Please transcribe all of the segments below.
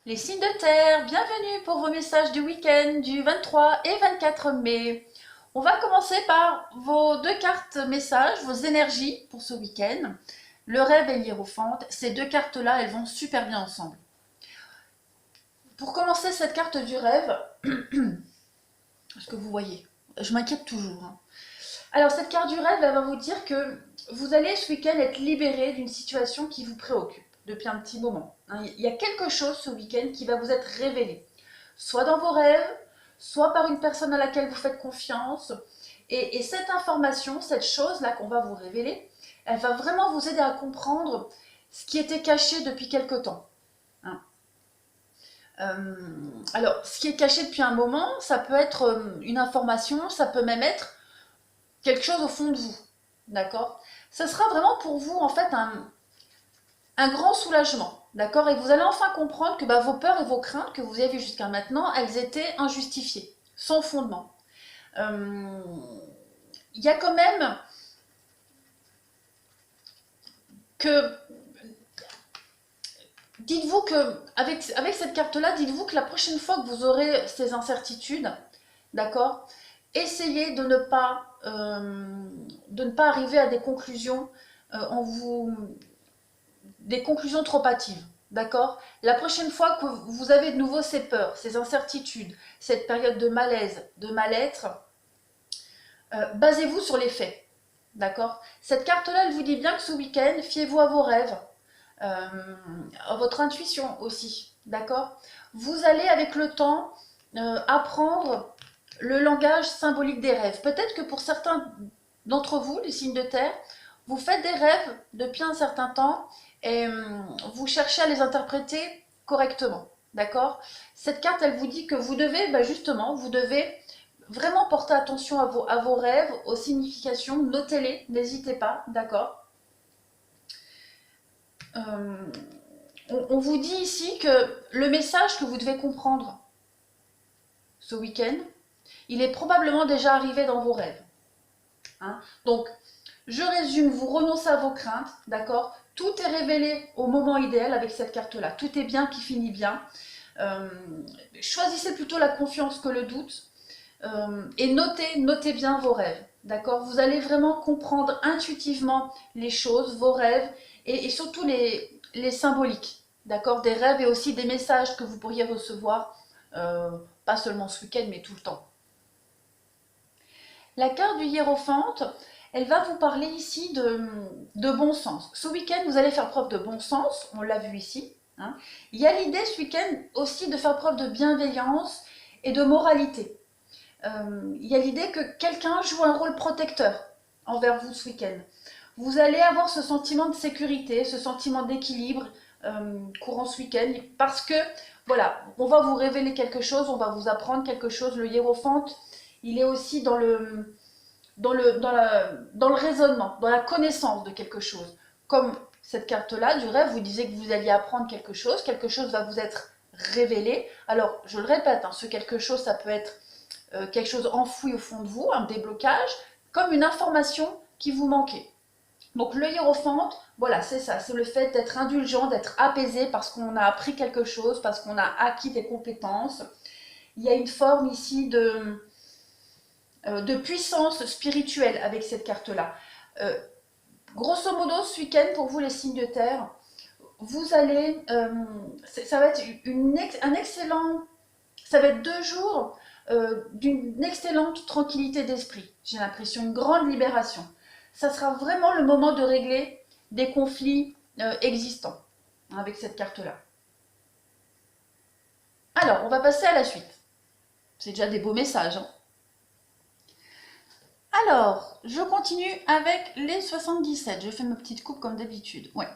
Les signes de terre, bienvenue pour vos messages du week-end du 23 et 24 mai. On va commencer par vos deux cartes messages, vos énergies pour ce week-end. Le rêve et l'hiérophante, ces deux cartes-là, elles vont super bien ensemble. Pour commencer cette carte du rêve, est-ce que vous voyez? Je m'inquiète toujours. Alors cette carte du rêve, elle va vous dire que vous allez ce week-end être libéré d'une situation qui vous préoccupe depuis un petit moment. Il y a quelque chose ce week-end qui va vous être révélé, soit dans vos rêves, soit par une personne à laquelle vous faites confiance. Et cette information, cette chose-là qu'on va vous révéler, elle va vraiment vous aider à comprendre ce qui était caché depuis quelque temps. Alors, ce qui est caché depuis un moment, ça peut être une information, ça peut même être quelque chose au fond de vous. D'accord? Ce sera vraiment pour vous, en fait, un grand soulagement, d'accord? Et vous allez enfin comprendre que vos peurs et vos craintes que vous avez jusqu'à maintenant, elles étaient injustifiées, sans fondement. Il y a quand même que... Dites-vous que, avec cette carte-là, dites-vous que la prochaine fois que vous aurez ces incertitudes, d'accord, essayez de ne pas arriver à des conclusions des conclusions trop hâtives. D'accord? La prochaine fois que vous avez de nouveau ces peurs, ces incertitudes, cette période de malaise, de mal-être, basez-vous sur les faits. D'accord? Cette carte-là, elle vous dit bien que ce week-end, fiez-vous à vos rêves, à votre intuition aussi. D'accord? Vous allez avec le temps apprendre le langage symbolique des rêves. Peut-être que pour certains d'entre vous, les signes de terre, vous faites des rêves depuis un certain temps et vous cherchez à les interpréter correctement. D'accord? Cette carte, elle vous dit que vous devez, justement, vous devez vraiment porter attention à vos rêves, aux significations, notez-les, n'hésitez pas, d'accord? On vous dit ici que le message que vous devez comprendre ce week-end, il est probablement déjà arrivé dans vos rêves. Donc, je résume, vous renoncez à vos craintes, d'accord? Tout est révélé au moment idéal avec cette carte-là. Tout est bien qui finit bien. Choisissez plutôt la confiance que le doute. Et notez bien vos rêves, d'accord? Vous allez vraiment comprendre intuitivement les choses, vos rêves, et surtout les symboliques, d'accord? Des rêves et aussi des messages que vous pourriez recevoir, pas seulement ce week-end, mais tout le temps. La carte du hiérophante, elle va vous parler ici de bon sens. Ce week-end, vous allez faire preuve de bon sens, on l'a vu ici. Il y a l'idée ce week-end aussi de faire preuve de bienveillance et de moralité. Il y a l'idée que quelqu'un joue un rôle protecteur envers vous ce week-end. Vous allez avoir ce sentiment de sécurité, ce sentiment d'équilibre courant ce week-end parce que, voilà, on va vous révéler quelque chose, on va vous apprendre quelque chose. Le hiérophante, il est aussi dans le raisonnement, dans la connaissance de quelque chose. Comme cette carte-là du rêve, vous disiez que vous alliez apprendre quelque chose va vous être révélé. Alors, je le répète, ce quelque chose, ça peut être quelque chose enfoui au fond de vous, un déblocage, comme une information qui vous manquait. Donc le hiérophante, voilà, c'est ça, c'est le fait d'être indulgent, d'être apaisé parce qu'on a appris quelque chose, parce qu'on a acquis des compétences. Il y a une forme ici de puissance spirituelle avec cette carte-là. Grosso modo, ce week-end, pour vous les signes de terre, vous allez, ça va être un excellent, ça va être 2 jours d'une excellente tranquillité d'esprit. J'ai l'impression, une grande libération. Ça sera vraiment le moment de régler des conflits existants avec cette carte-là. Alors, on va passer à la suite. C'est déjà des beaux messages. Alors, je continue avec les 77. Je fais ma petite coupe comme d'habitude. Ouais.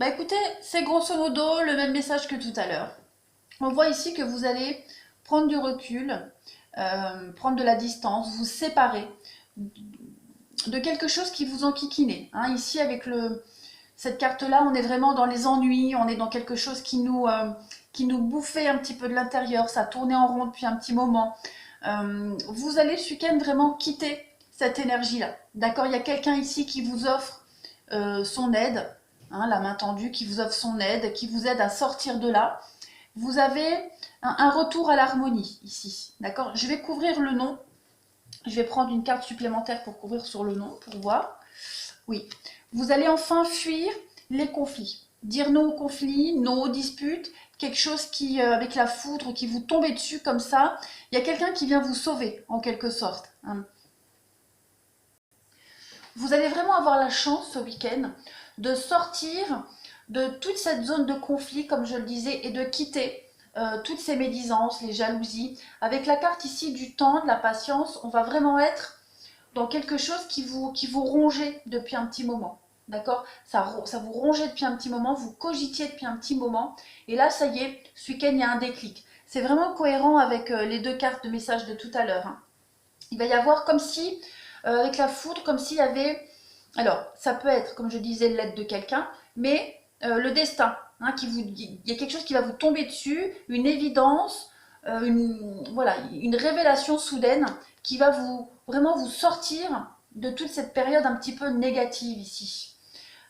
Écoutez, c'est grosso modo le même message que tout à l'heure. On voit ici que vous allez prendre du recul, prendre de la distance, vous séparer de quelque chose qui vous enquiquinait. Ici, avec cette carte-là, on est vraiment dans les ennuis, on est dans quelque chose qui nous bouffait un petit peu de l'intérieur, ça tournait en rond depuis un petit moment. Vous allez ce week-end vraiment quitter cette énergie-là. D'accord? Il y a quelqu'un ici qui vous offre son aide, la main tendue, qui vous offre son aide, qui vous aide à sortir de là. vous avez un retour à l'harmonie ici. D'accord? Je vais couvrir le nom. Je vais prendre une carte supplémentaire pour couvrir sur le nom, pour voir. Oui. Vous allez enfin fuir les conflits. Dire non aux conflits, non aux disputes, quelque chose qui, avec la foudre, qui vous tombez dessus comme ça. Il y a quelqu'un qui vient vous sauver, en quelque sorte. Hein. Vous allez vraiment avoir la chance ce week-end de sortir de toute cette zone de conflit, comme je le disais, et de quitter toutes ces médisances, les jalousies. Avec la carte ici du temps, de la patience, on va vraiment être dans quelque chose qui vous rongeait depuis un petit moment. D'accord, ça vous rongeait depuis un petit moment, vous cogitiez depuis un petit moment. Et là, ça y est, ce week-end, il y a un déclic. C'est vraiment cohérent avec les deux cartes de message de tout à l'heure. Hein. Il va y avoir comme si, avec la foudre, comme s'il y avait... Alors, ça peut être, comme je disais, l'aide de quelqu'un, mais le destin. Hein, il y a quelque chose qui va vous tomber dessus, une évidence, voilà, une révélation soudaine qui va vraiment vous sortir de toute cette période un petit peu négative ici.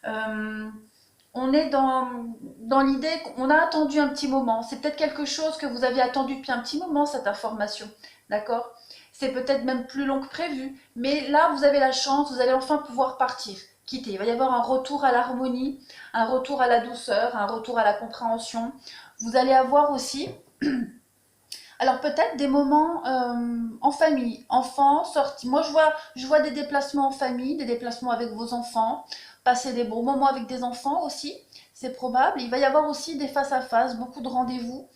On est dans l'idée qu'on a attendu un petit moment. C'est peut-être quelque chose que vous avez attendu depuis un petit moment, cette information. D'accord? C'est peut-être même plus long que prévu. Mais là, vous avez la chance, vous allez enfin pouvoir partir, quitter. Il va y avoir un retour à l'harmonie, un retour à la douceur, un retour à la compréhension. Vous allez avoir aussi... Alors peut-être des moments en famille, enfants, sortis. Moi je vois des déplacements en famille, des déplacements avec vos enfants, passer des bons moments avec des enfants aussi, c'est probable. Il va y avoir aussi des face-à-face, beaucoup de rendez-vous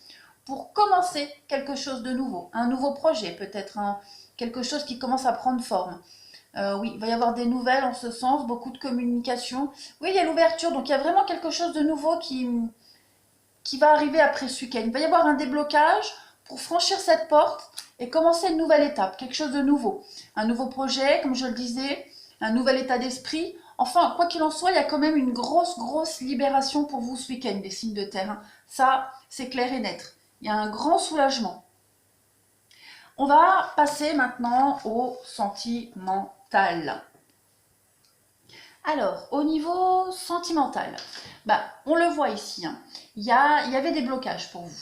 pour commencer quelque chose de nouveau, un nouveau projet peut-être, quelque chose qui commence à prendre forme. Oui, il va y avoir des nouvelles en ce sens, beaucoup de communication. Oui, il y a l'ouverture, donc il y a vraiment quelque chose de nouveau qui va arriver après ce week-end. Il va y avoir un déblocage pour franchir cette porte et commencer une nouvelle étape, quelque chose de nouveau. Un nouveau projet, comme je le disais, un nouvel état d'esprit. Enfin, quoi qu'il en soit, il y a quand même une grosse libération pour vous ce week-end, les signes de terre. Hein. Ça, c'est clair et net. Il y a un grand soulagement. On va passer maintenant au sentimental. Alors, au niveau sentimental, bah, on le voit ici, hein. Il y avait des blocages pour vous.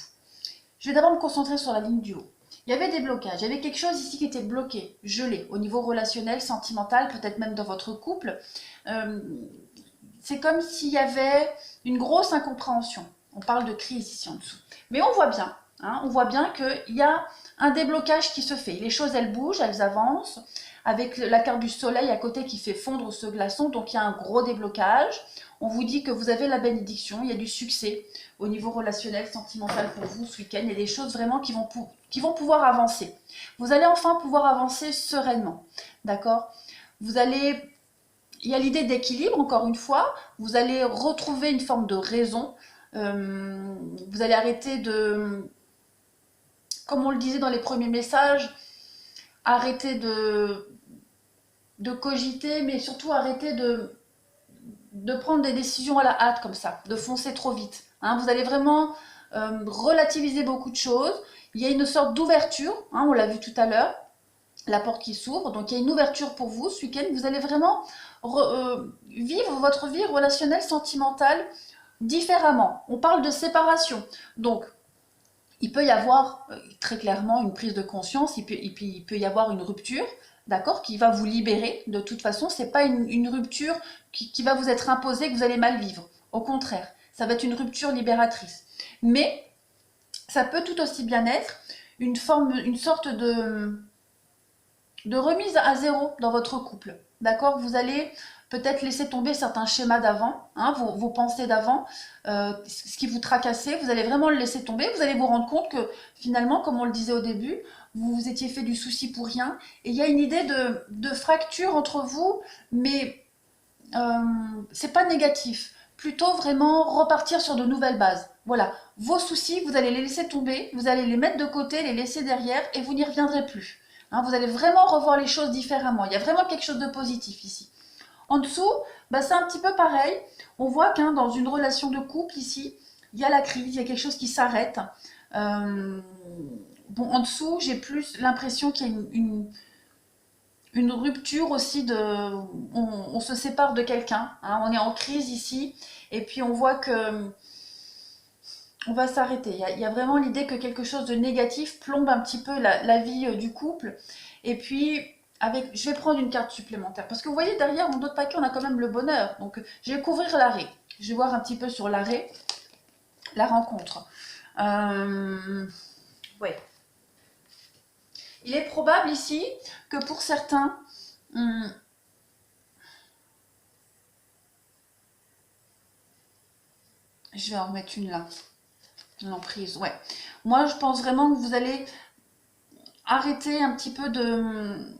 Je vais d'abord me concentrer sur la ligne du haut. Il y avait des blocages, il y avait quelque chose ici qui était bloqué, gelé, au niveau relationnel, sentimental, peut-être même dans votre couple. Euh, c'est comme s'il y avait une grosse incompréhension. On parle de crise ici en dessous. Mais on voit bien, hein, on voit bien qu'il y a un déblocage qui se fait. Les choses, elles bougent, elles avancent, avec la carte du soleil à côté qui fait fondre ce glaçon, donc il y a un gros déblocage. On vous dit que vous avez la bénédiction, il y a du succès au niveau relationnel, sentimental pour vous ce week-end. Il y a des choses vraiment qui vont pouvoir avancer. Vous allez enfin pouvoir avancer sereinement, d'accord? Vous allez... Il y a l'idée d'équilibre, encore une fois. Vous allez retrouver une forme de raison. Vous allez arrêter de... Comme on le disait dans les premiers messages, arrêter de cogiter, mais surtout arrêter de prendre des décisions à la hâte comme ça, de foncer trop vite. Hein, vous allez vraiment relativiser beaucoup de choses. Il y a une sorte d'ouverture, hein, on l'a vu tout à l'heure, la porte qui s'ouvre. Donc il y a une ouverture pour vous ce week-end. Vous allez vraiment vivre votre vie relationnelle, sentimentale différemment. On parle de séparation. Donc il peut y avoir très clairement une prise de conscience, il peut y avoir une rupture, d'accord, qui va vous libérer. De toute façon, c'est pas une rupture qui va vous être imposée, que vous allez mal vivre. Au contraire, ça va être une rupture libératrice. Mais ça peut tout aussi bien être une sorte de remise à zéro dans votre couple. D'accord? Vous allez peut-être laisser tomber certains schémas d'avant, hein, vos pensées d'avant, ce qui vous tracassait, vous allez vraiment le laisser tomber. Vous allez vous rendre compte que finalement, comme on le disait au début, vous vous étiez fait du souci pour rien. Et il y a une idée de fracture entre vous, mais c'est pas négatif. Plutôt vraiment repartir sur de nouvelles bases. Voilà, vos soucis, vous allez les laisser tomber, vous allez les mettre de côté, les laisser derrière et vous n'y reviendrez plus. Hein, vous allez vraiment revoir les choses différemment. Il y a vraiment quelque chose de positif ici. En dessous, bah, c'est un petit peu pareil. On voit qu'un dans une relation de couple ici, il y a la crise, il y a quelque chose qui s'arrête. Bon, en dessous, j'ai plus l'impression qu'il y a une rupture aussi de... On se sépare de quelqu'un, hein, on est en crise ici, et puis on voit que on va s'arrêter. Il y a vraiment l'idée que quelque chose de négatif plombe un petit peu la vie du couple. Et puis, je vais prendre une carte supplémentaire. Parce que vous voyez, derrière, dans d'autres paquets, on a quand même le bonheur. Donc, je vais couvrir l'arrêt. Je vais voir un petit peu sur l'arrêt, la rencontre. Ouais. Il est probable ici que pour certains, je vais en remettre une là. L'emprise, ouais. Moi, je pense vraiment que vous allez arrêter un petit peu de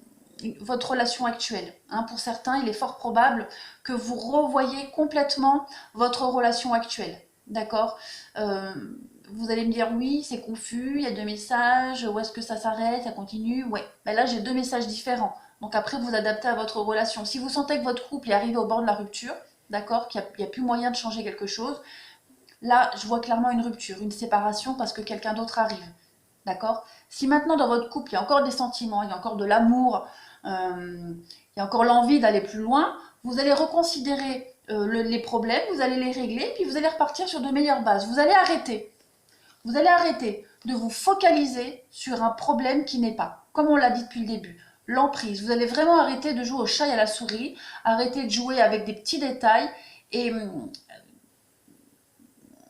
votre relation actuelle. Hein. Pour certains, il est fort probable que vous revoyez complètement votre relation actuelle. D'accord. Vous allez me dire oui, c'est confus, il y a deux messages, où est-ce que ça s'arrête, ça continue? Ouais, ben là j'ai deux messages différents. Donc après, vous adaptez à votre relation. Si vous sentez que votre couple est arrivé au bord de la rupture, d'accord, qu'il n'y a plus moyen de changer quelque chose, là, je vois clairement une rupture, une séparation parce que quelqu'un d'autre arrive. D'accord. Si maintenant dans votre couple, il y a encore des sentiments, il y a encore de l'amour, il y a encore l'envie d'aller plus loin, vous allez reconsidérer les problèmes, vous allez les régler, puis vous allez repartir sur de meilleures bases. Vous allez arrêter. Vous allez arrêter de vous focaliser sur un problème qui n'est pas, comme on l'a dit depuis le début. L'emprise. Vous allez vraiment arrêter de jouer au chat et à la souris, arrêter de jouer avec des petits détails et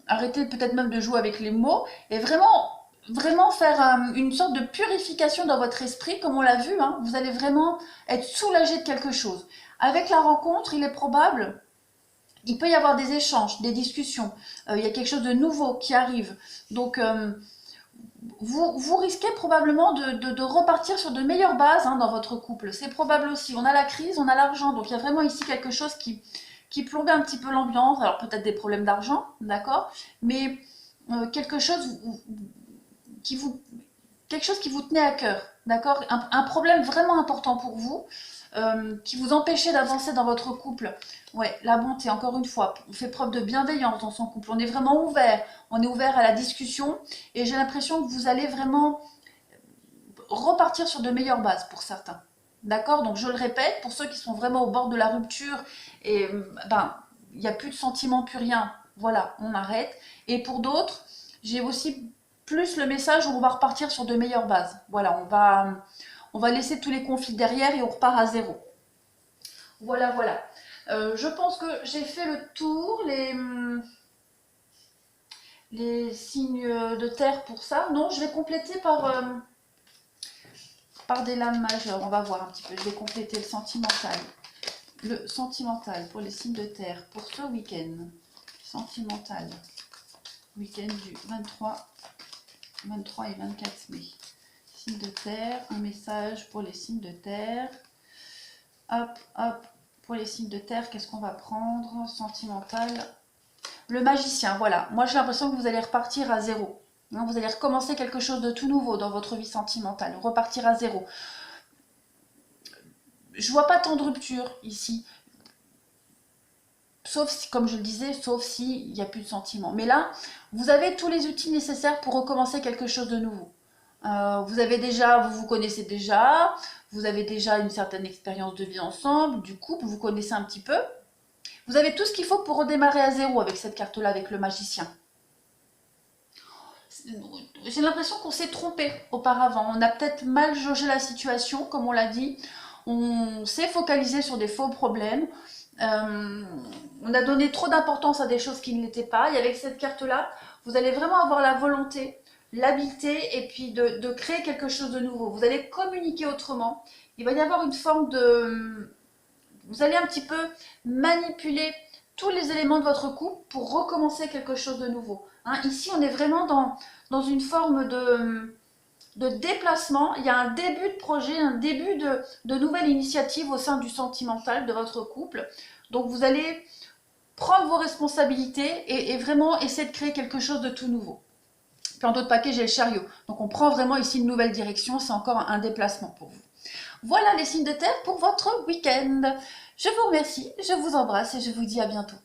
arrêter peut-être même de jouer avec les mots et vraiment faire une sorte de purification dans votre esprit, comme on l'a vu. Hein. Vous allez vraiment être soulagé de quelque chose. Avec la rencontre, il est probable, il peut y avoir des échanges, des discussions. Il y a quelque chose de nouveau qui arrive. Donc, vous risquez probablement de repartir sur de meilleures bases hein, dans votre couple. C'est probable aussi. On a la crise, on a l'argent. Donc, il y a vraiment ici quelque chose qui plombait un petit peu l'ambiance. Alors, peut-être des problèmes d'argent, d'accord, mais quelque chose quelque chose qui vous tenait à cœur, d'accord, un problème vraiment important pour vous, qui vous empêchait d'avancer dans votre couple. Ouais, la bonté, encore une fois, on fait preuve de bienveillance dans son couple, on est vraiment ouvert, on est ouvert à la discussion, et j'ai l'impression que vous allez vraiment repartir sur de meilleures bases pour certains. D'accord. Donc je le répète, pour ceux qui sont vraiment au bord de la rupture, et ben, il n'y a plus de sentiments, plus rien, voilà, on arrête. Et pour d'autres, j'ai aussi plus le message où on va repartir sur de meilleures bases. Voilà, on va laisser tous les conflits derrière et on repart à zéro. Voilà, voilà. Je pense que j'ai fait le tour, les signes de terre pour ça. Non, je vais compléter par des lames majeures. On va voir un petit peu. Je vais compléter le sentimental. Le sentimental pour les signes de terre pour ce week-end. Sentimental. Week-end du 23 et 24 mai. Signes de terre. Un message pour les signes de terre. Hop, hop. Pour les signes de terre, qu'est-ce qu'on va prendre? Sentimental. Le magicien, voilà. Moi, j'ai l'impression que vous allez repartir à zéro. Vous allez recommencer quelque chose de tout nouveau dans votre vie sentimentale. Repartir à zéro. Je vois pas tant de rupture ici. Sauf si, comme je le disais, sauf s'il n'y a plus de sentiments. Mais là, vous avez tous les outils nécessaires pour recommencer quelque chose de nouveau. Vous vous connaissez déjà, vous avez déjà une certaine expérience de vie ensemble, du couple, vous connaissez un petit peu. Vous avez tout ce qu'il faut pour redémarrer à zéro avec cette carte-là, avec le magicien. J'ai l'impression qu'on s'est trompé auparavant. On a peut-être mal jaugé la situation, comme on l'a dit. On s'est focalisé sur des faux problèmes. On a donné trop d'importance à des choses qui ne l'étaient pas. Et avec cette carte-là, vous allez vraiment avoir la volonté, l'habileté et puis de créer quelque chose de nouveau. Vous allez communiquer autrement. Il va y avoir une forme de... Vous allez un petit peu manipuler tous les éléments de votre couple pour recommencer quelque chose de nouveau. Hein, ici, on est vraiment dans une forme de déplacement. Il y a un début de projet, un début de nouvelle initiative au sein du sentimental de votre couple. Donc, vous allez prendre vos responsabilités et vraiment essayer de créer quelque chose de tout nouveau. Puis en d'autres paquets, j'ai le chariot. Donc, on prend vraiment ici une nouvelle direction. C'est encore un déplacement pour vous. Voilà les signes de terre pour votre week-end. Je vous remercie, je vous embrasse et je vous dis à bientôt.